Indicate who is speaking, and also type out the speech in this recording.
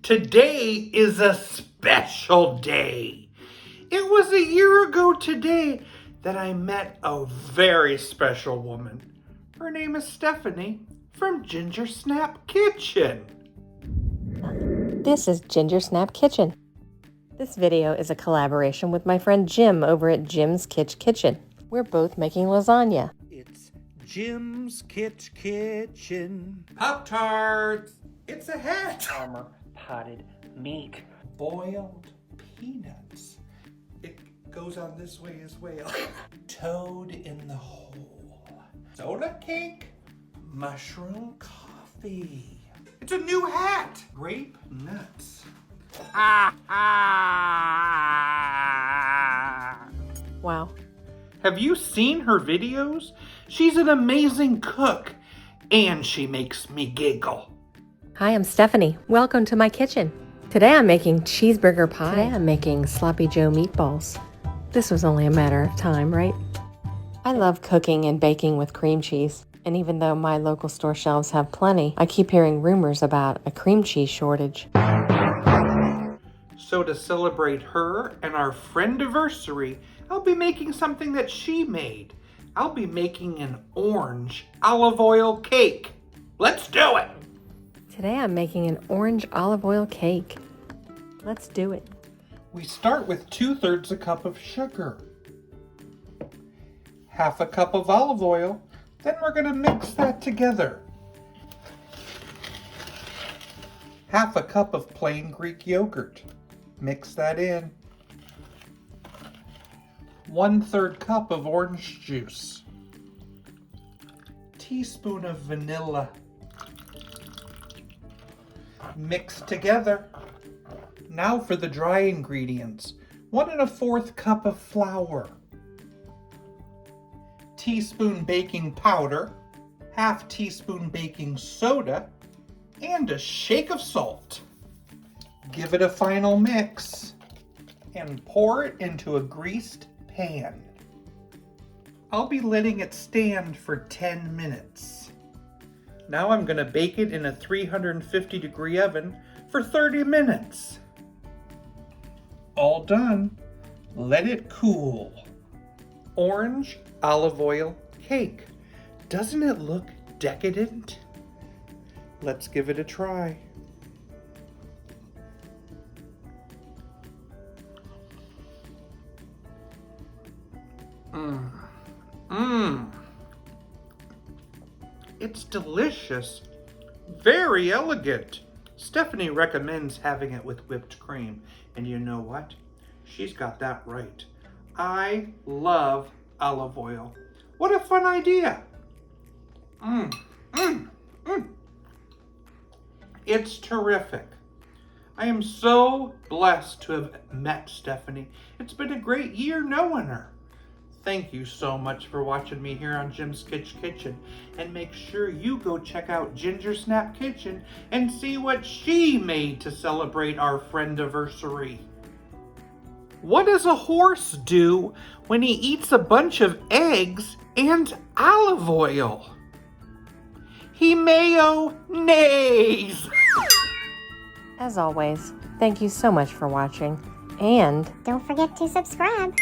Speaker 1: Today is a special day. It was a year ago today that I met a very special woman. Her name is Stephanie from Ginger Snap Kitchen.
Speaker 2: This is Ginger Snap Kitchen. This video is a collaboration with my friend Jim over at Jim's Kitchen. We're both making lasagna.
Speaker 1: It's Jim's Kitchen. Pop-Tarts. It's a hat.
Speaker 3: Farmer potted meat.
Speaker 1: Boiled peanuts. It goes on this way as well. Toad in the hole. Soda cake. Mushroom coffee. It's a new hat. Grape nuts.
Speaker 2: Wow.
Speaker 1: Have you seen her videos? She's an amazing cook, and she makes me giggle.
Speaker 2: Hi, I'm Stephanie. Welcome to my kitchen. Today I'm making cheeseburger pie. Today I'm making sloppy Joe meatballs. This was only a matter of time, right? I love cooking and baking with cream cheese. And even though my local store shelves have plenty, I keep hearing rumors about a cream cheese shortage.
Speaker 1: So to celebrate her and our Friendiversary, I'll be making something that she made. I'll be making an orange olive oil cake. Let's do it!
Speaker 2: Today I'm making an orange olive oil cake. Let's do it.
Speaker 1: We start with 2/3 a cup of sugar, 1/2 a cup of olive oil, then we're going to mix that together. 1/2 a cup of plain Greek yogurt. Mix that in. 1/3 cup of orange juice. Teaspoon of vanilla. Mix together. Now for the dry ingredients. 1 1/4 cup of flour. Teaspoon baking powder. 1/2 teaspoon baking soda. And a shake of salt. Give it a final mix and pour it into a greased pan. I'll be letting it stand for 10 minutes. Now I'm going to bake it in a 350-degree oven for 30 minutes. All done. Let it cool. Orange olive oil cake. Doesn't it look decadent? Let's give it a try. It's delicious. Very elegant. Stephanie recommends having it with whipped cream. And you know what? She's got that right. I love olive oil. What a fun idea. It's terrific. I am so blessed to have met Stephanie. It's been a great year knowing her. Thank you so much for watching me here on Jim's Kitchen. And make sure you go check out Ginger Snap Kitchen and see what she made to celebrate our Friendiversary. What does a horse do when he eats a bunch of eggs and olive oil? He mayo-nays.
Speaker 2: As always, thank you so much for watching. And
Speaker 4: don't forget to subscribe.